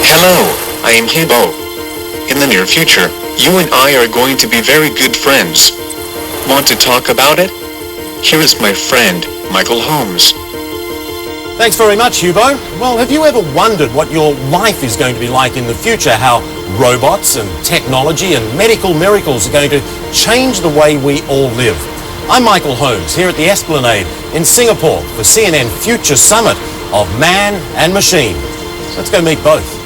Hello, I am HUBO. In the near future, you and I are going to be very good friends. Want to talk about it? Here is my friend, Michael Holmes. Thanks very much, HUBO. Well, have you ever wondered what your life is going to be like in the future? How robots and technology and medical miracles are going to change the way we all live? I'm Michael Holmes, here at the Esplanade in Singapore for CNN Future Summit of Man and Machine. Let's go meet both.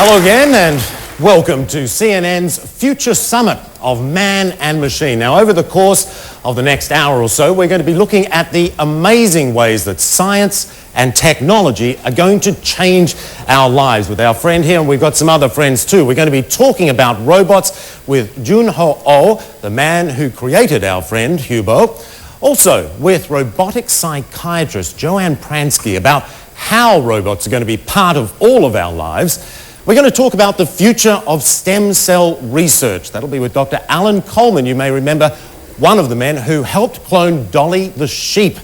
Hello again and welcome to CNN's Future Summit of Man and Machine. Now, over the course of the next hour or so, we're going to be looking at the amazing ways that science and technology are going to change our lives with our friend here, and we've got some other friends too. We're going to be talking about robots with Junho Oh, the man who created our friend HUBO. Also, with robotic psychiatrist Joanne Pransky about how robots are going to be part of all of our lives. We're going to talk about the future of stem cell research. That'll be with Dr. Alan Coleman. You may remember one of the men who helped clone Dolly the sheep.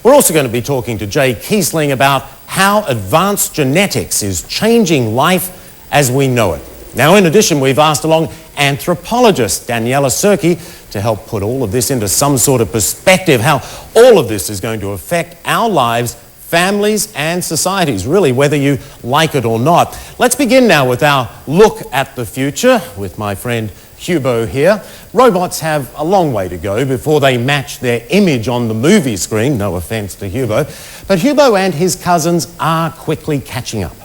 We're also going to be talking to Jay Kiesling about how advanced genetics is changing life as we know it. Now, in addition, we've asked along anthropologist Daniela Serki to help put all of this into some sort of perspective, how all of this is going to affect our lives, families and societies, really, whether you like it or not. Let's begin now with our look at the future with my friend HUBO here. Robots have a long way to go before they match their image on the movie screen, no offense to HUBO, but HUBO and his cousins are quickly catching up.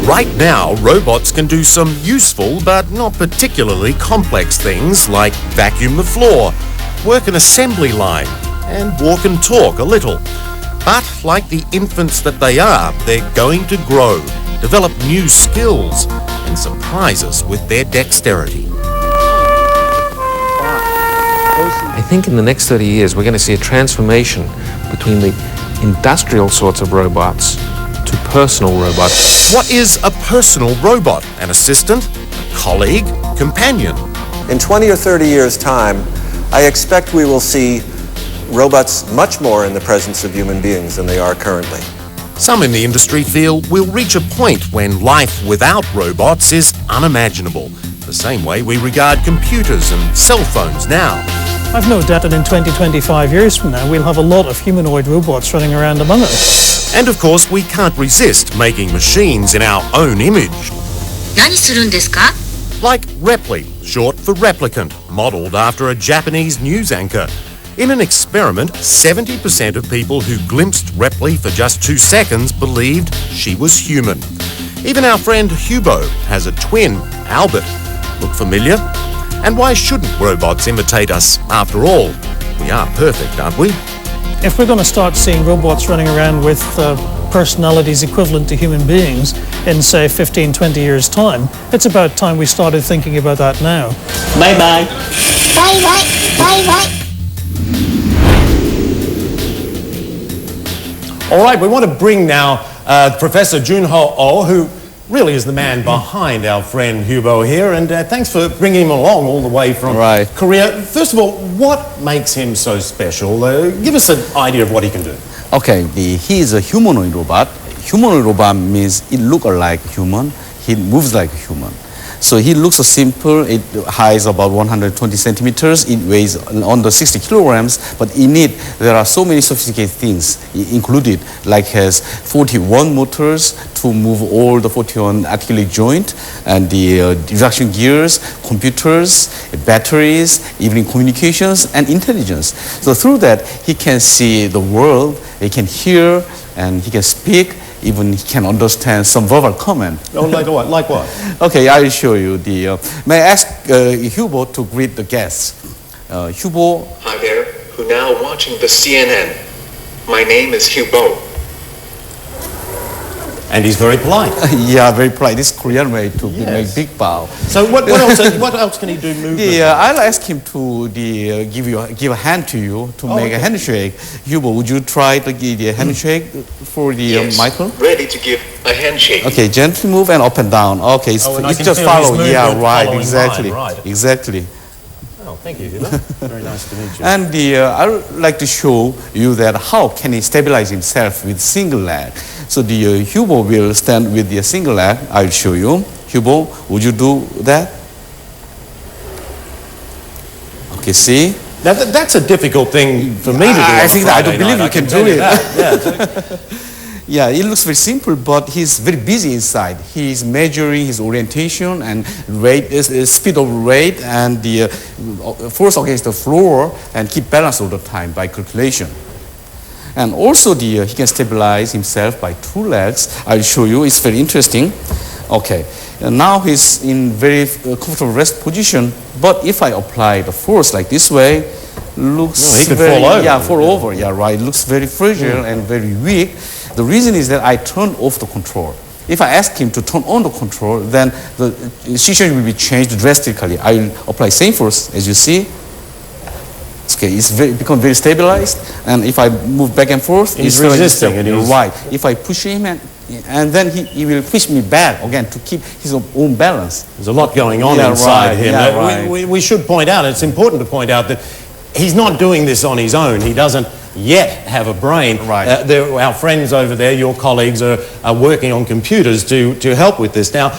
Right now, robots can do some useful but not particularly complex things like vacuum the floor, work an assembly line, and walk and talk a little. But like the infants that they are, they're going to grow, develop new skills, and surprise us with their dexterity. I think in the next 30 years we're going to see a transformation between the industrial sorts of robots to personal robots. What is a personal robot? An assistant? A colleague? Companion? In 20 or 30 years' time, I expect we will see robots much more in the presence of human beings than they are currently. Some in the industry feel we'll reach a point when life without robots is unimaginable, the same way we regard computers and cell phones now. I've no doubt that in 20-25 years from now we'll have a lot of humanoid robots running around among us. And of course we can't resist making machines in our own image. 何するんですか? Like Repli, short for replicant, modelled after a Japanese news anchor. In an experiment, 70% of people who glimpsed Repli for just 2 seconds believed she was human. Even our friend HUBO has a twin, Albert. Look familiar? And why shouldn't robots imitate us? After all, we are perfect, aren't we? If we're going to start seeing robots running around with personalities equivalent to human beings in, say, 15-20 years' time, it's about time we started thinking about that now. Bye-bye. Bye-bye. Bye-bye. All right, we want to bring now Professor Junho Oh, who really is the man behind our friend HUBO here, and thanks for bringing him along all the way from Korea. First of all, what makes him so special? Give us an idea of what he can do. Okay, he is a humanoid robot. Humanoid robot means it looks like human, he moves like a human. So he looks so simple. It heighs about 120 centimeters. It weighs under 60 kilograms. But in it, there are so many sophisticated things included, like has 41 motors to move all the 41 articulate joint, and the reduction gears, computers, batteries, even communications and intelligence. So through that, he can see the world, he can hear, and he can speak. Even he can understand some verbal comment. Oh, like what? Like what? Okay, I'll show you the. May I ask HUBO to greet the guests? HUBO. Hi there, who now watching the CNN. My name is HUBO. And he's very polite. Yeah, very polite. This Korean way to Yes. make big bow. So what else can he do movement? I'll ask him to give a hand to you to make a handshake. Hubo, would you try to give the handshake for the Yes, Michael? ready to give a handshake. Okay, gently move and up and down. Okay, and I it's can just feel his follow. Yeah, movement right, following exactly, mine, right. exactly. Oh, thank you, Hugo. Very nice to meet you. And I would like to show you that how can he stabilize himself with single leg. So the Hubo will stand with the single leg. I'll show you. Hubo, would you do that? Okay, see? Now, that's a difficult thing for me to do. I on a think that I don't Friday believe night, you can tell do it. that. Yeah, Yeah, it looks very simple, but he's very busy inside. He's measuring his orientation and rate, speed of rate, and the force against the floor, and keep balance all the time by calculation. And also he can stabilize himself by two legs. I'll show you. It's very interesting. Okay, and now he's in very comfortable rest position. But if I apply the force like this way, looks he could very, fall over. Yeah, fall over. Yeah, right. Looks very fragile and very weak. The reason is that I turned off the control. If I ask him to turn on the control, then the situation will be changed drastically. I will apply same force as you see. Okay, it's become very stabilized, and if I move back and forth, He's like resisting, and he's right. If I push him, and then he will push me back again to keep his own balance. There's a lot going on Yeah, inside right, him. yeah, right. We should point out, it's important to point out that he's not doing this on his own. He doesn't yet have a brain. Right. Our friends over there, your colleagues, are working on computers to help with this. Now,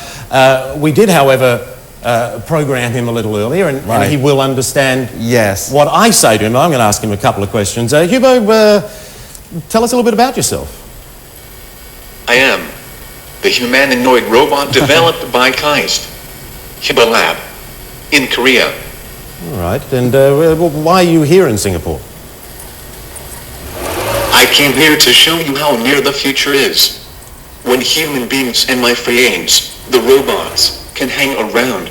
we did, however, program him a little earlier, and he will understand Yes. what I say to him. I'm going to ask him a couple of questions. Hubo, tell us a little bit about yourself. I am the humanoid robot developed by KAIST, HUBO Lab, in Korea. All right, and why are you here in Singapore? I came here to show you how near the future is, when human beings and my frames, the robots, can hang around.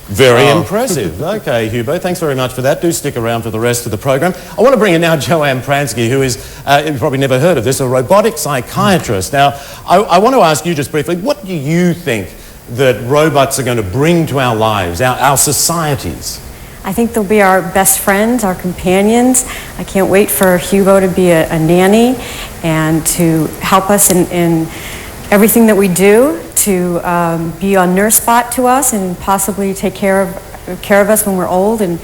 Very impressive. Okay, Hubo, thanks very much for that. Do stick around for the rest of the program. I want to bring in now Joanne Pransky, who is, you've probably never heard of this, a robotic psychiatrist. Now, I want to ask you just briefly, what do you think that robots are going to bring to our lives, our societies? I think they'll be our best friends, our companions. I can't wait for Hubo to be a nanny and to help us in everything that we do, to be a nurse spot to us and possibly take care of us when we're old, and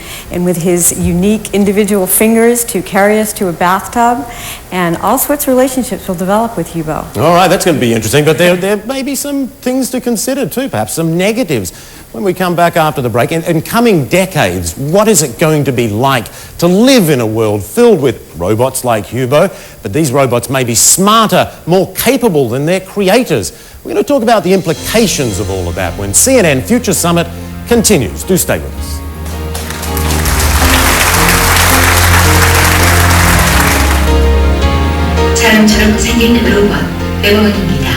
with his unique individual fingers to carry us to a bathtub, and all sorts of relationships will develop with Hubo. All right, that's going to be interesting, but there may be some things to consider too, perhaps some negatives. When we come back after the break, in coming decades, what is it going to be like to live in a world filled with robots like Hubo, but these robots may be smarter, more capable than their creators? We're going to talk about the implications of all of that when CNN Future Summit continues. Do stay with us. 사람처럼 생긴 로봇 에버원입니다.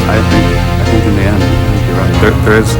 I think in the end, you're right. There is